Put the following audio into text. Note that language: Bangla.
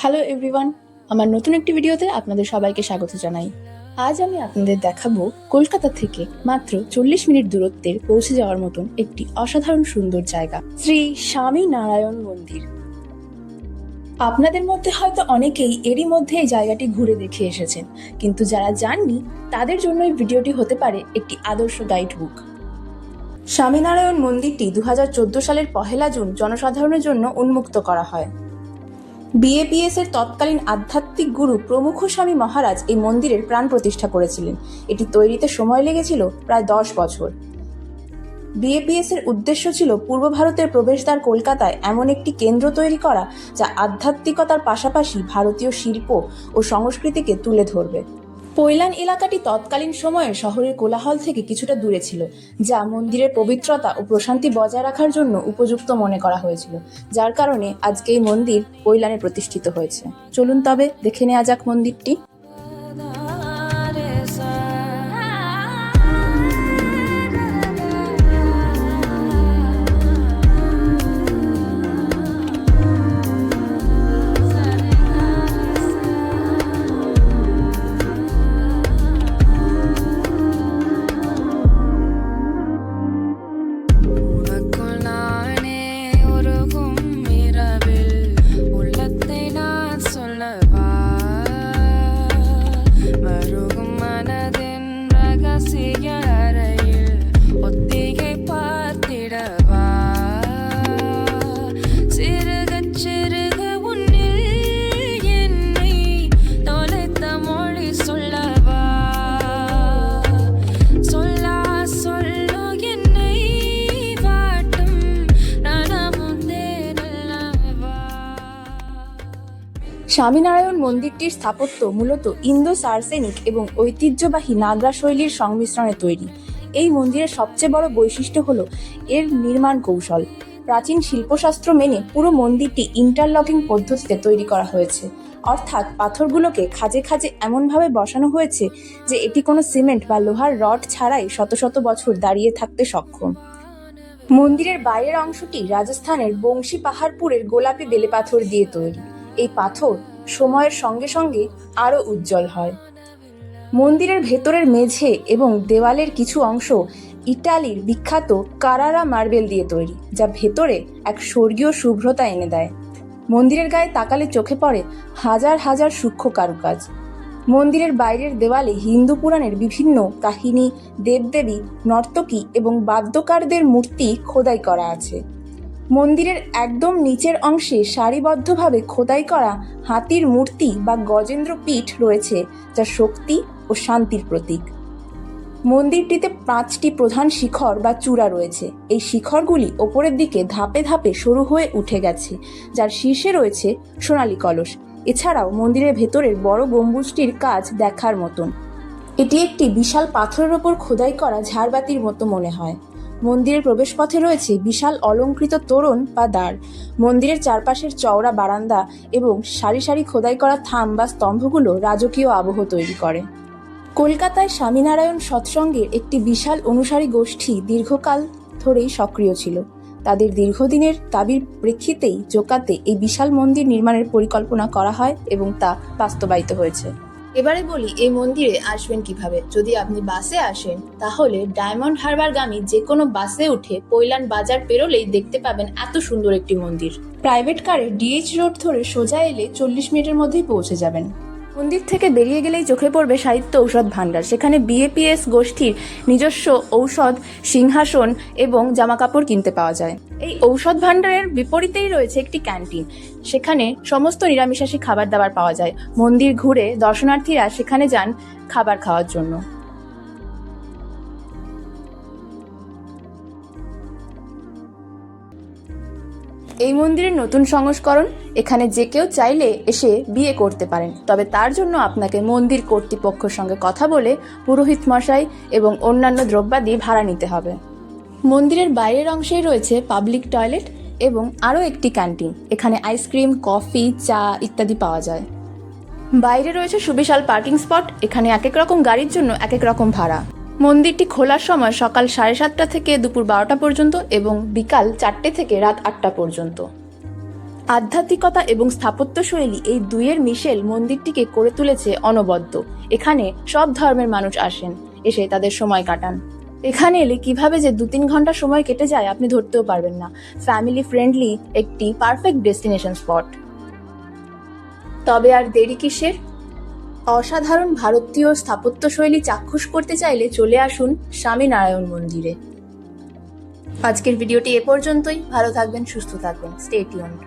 হ্যালো এভরিওয়ান, আমার নতুন একটি ভিডিওতে আপনাদের সবাইকে স্বাগত জানাই। আজ আমি আপনাদের দেখাবো কলকাতা থেকে মাত্র 40 মিনিট দূরত্বের পৌঁছে যাওয়ার মতন একটি অসাধারণ সুন্দর জায়গা, শ্রী স্বামী নারায়ণ মন্দির। আপনাদের মধ্যে হয়তো অনেকেই এরই মধ্যে এই জায়গাটি ঘুরে দেখে এসেছেন, কিন্তু যারা যাননি তাদের জন্য এই ভিডিওটি হতে পারে একটি আদর্শ গাইড বুক। স্বামীনারায়ণ মন্দিরটি 2014 সালের 1 জুন জনসাধারণের জন্য উন্মুক্ত করা হয়। বিএপিএস এর তৎকালীন আধ্যাত্মিক গুরু প্রমুখ স্বামী মহারাজ এই মন্দিরের প্রাণ প্রতিষ্ঠা করেছিলেন। এটি তৈরিতে সময় লেগেছিল প্রায় 10 বছর। বিএপিএস এর উদ্দেশ্য ছিল পূর্ব ভারতের প্রবেশদ্বার কলকাতায় এমন একটি কেন্দ্র তৈরি করা যা আধ্যাত্মিকতার পাশাপাশি ভারতীয় শিল্প ও সংস্কৃতিকে তুলে ধরবে। পৈলান এলাকাটি তৎকালীন সময়ে শহরের কোলাহল থেকে কিছুটা দূরে ছিল, যা মন্দিরের পবিত্রতা ও প্রশান্তি বজায় রাখার জন্য উপযুক্ত মনে করা হয়েছিল, যার কারণে আজকে এই মন্দির পৈলানে প্রতিষ্ঠিত হয়েছে। চলুন তবে দেখে নেওয়া যাক মন্দিরটি। স্বামীনারায়ণ মন্দিরটির স্থাপত্য মূলত ইন্দো সার্সেনিক এবং ঐতিহ্যবাহী নাগরা শৈলীর সংমিশ্রণে তৈরি। এই মন্দিরের সবচেয়ে বড় বৈশিষ্ট্য হলো এর নির্মাণ কৌশল। প্রাচীন শিল্পশাস্ত্র মেনে পুরো মন্দিরটি ইন্টারলকিং পদ্ধতিতে তৈরি করা হয়েছে, অর্থাৎ পাথরগুলোকে খাঁজে খাঁজে এমনভাবে বসানো হয়েছে যে এটি কোনো সিমেন্ট বা লোহার রড ছাড়াই শত শত বছর দাঁড়িয়ে থাকতে সক্ষম। মন্দিরের বাইরের অংশটি রাজস্থানের বংশী পাহাড়পুরের গোলাপি বেলে পাথর দিয়ে তৈরি। এই পাথর সময়ের সঙ্গে সঙ্গে আরো উজ্জ্বল হয়। মন্দিরের ভেতরের মেঝে এবং দেওয়ালের কিছু অংশ ইটালির বিখ্যাত কারারা মার্বেল দিয়ে তৈরি, যা ভেতরে এক স্বর্গীয় শুভ্রতা এনে দেয়। মন্দিরের গায়ে তাকালে চোখে পড়ে হাজার হাজার সূক্ষ্ম কারুকাজ। মন্দিরের বাইরের দেওয়ালে হিন্দু পুরাণের বিভিন্ন কাহিনী, দেবদেবী, নর্তকী এবং বাদ্যকারদের মূর্তি খোদাই করা আছে। মন্দিরের একদম নিচের অংশে সারিবদ্ধভাবে খোদাই করা হাতির মূর্তি বা গজেন্দ্র পীঠ রয়েছে, যা শক্তি ও শান্তির প্রতীক। মন্দিরটিতে 5টি প্রধান শিখর বা চূড়া রয়েছে। এই শিখরগুলি ওপরের দিকে ধাপে ধাপে সরু হয়ে উঠে গেছে, যার শীর্ষে রয়েছে সোনালী কলস। এছাড়াও মন্দিরের ভেতরের বড় গম্বুজটির কাজ দেখার মতন। এটি একটি বিশাল পাথরের ওপর খোদাই করা ঝাড়বাতির মতো মনে হয়। মন্দিরের প্রবেশপথে রয়েছে বিশাল অলংকৃত তোরণ বা দ্বার। মন্দিরের চারপাশের চওড়া বারান্দা এবং সারি সারি খোদাই করা থাম বা স্তম্ভগুলো রাজকীয় আবহ তৈরি করে। কলকাতায় স্বামীনারায়ণ সৎসঙ্গের একটি বিশাল অনুসারী গোষ্ঠী দীর্ঘকাল ধরেই সক্রিয় ছিল। তাদের দীর্ঘদিনের দাবির প্রেক্ষিতেই জোকাতে এই বিশাল মন্দির নির্মাণের পরিকল্পনা করা হয় এবং তা বাস্তবায়িত হয়েছে। এবারে বলি এই মন্দিরে আসবেন কিভাবে। যদি আপনি বাসে আসেন তাহলে ডায়মন্ড হারবারগামী যে কোনো বাসে উঠে পৈলান বাজার পেরোলেই দেখতে পাবেন এত সুন্দর একটি মন্দির। প্রাইভেট কারে ডিএইচ রোড ধরে সোজা এলে 40 মিনিটের মধ্যেই পৌঁছে যাবেন। মন্দির থেকে বেরিয়ে গেলেই চোখে পড়বে সাহিত্য ঔষধ ভাণ্ডার। সেখানে বিএপিএস গোষ্ঠীর নিজস্ব ঔষধ, সিংহাসন এবং জামাকাপড় কিনতে পাওয়া যায়। এই ঔষধ ভাণ্ডারের বিপরীতেই রয়েছে একটি ক্যান্টিন। সেখানে সমস্ত নিরামিষাশী খাবার দাবার পাওয়া যায়। মন্দির ঘুরে দর্শনার্থীরা সেখানে যান খাবার খাওয়ার জন্য। এই মন্দিরের নতুন সংস্করণ। এখানে যে কেউ চাইলে এসে বিয়ে করতে পারেন, তবে তার জন্য আপনাকে মন্দির কর্তৃপক্ষের সঙ্গে কথা বলে পুরোহিত মশাই এবং অন্যান্য দ্রব্যাদি ভাড়া নিতে হবে। মন্দিরের বাইরের অংশেই রয়েছে পাবলিক টয়লেট এবং আরও একটি ক্যান্টিন। এখানে আইসক্রিম, কফি, চা ইত্যাদি পাওয়া যায়। বাইরে রয়েছে সুবিশাল পার্কিং স্পট। এখানে এক এক রকম গাড়ির জন্য এক এক রকম ভাড়া। মন্দিরটি খোলার সময় সকাল 7:30 থেকে দুপুর 12টা পর্যন্ত এবং বিকাল 4টে থেকে রাত 8টা পর্যন্ত। আধ্যাত্মিকতা এবং স্থাপত্য শৈলী এই দুইয়ের মিশেল মন্দিরটিকে করে তুলেছে অনবদ্য। এখানে সব ধর্মের মানুষ আসেন, এসে তাদের সময় কাটান। এখানে এলে কিভাবে যে 2-3 ঘন্টা সময় কেটে যায় আপনি ধরতেও পারবেন না। ফ্যামিলি ফ্রেন্ডলি একটি পারফেক্ট ডেস্টিনেশন স্পট। তবে আর দেরি কিসের? অসাধারণ ভারতীয় স্থাপত্যশৈলী চাক্ষুষ করতে চাইলে চলে আসুন স্বামীনারায়ণ মন্দিরে। আজকের ভিডিওটি এ পর্যন্তই। ভালো থাকবেন, সুস্থ থাকবেন। Stay tuned.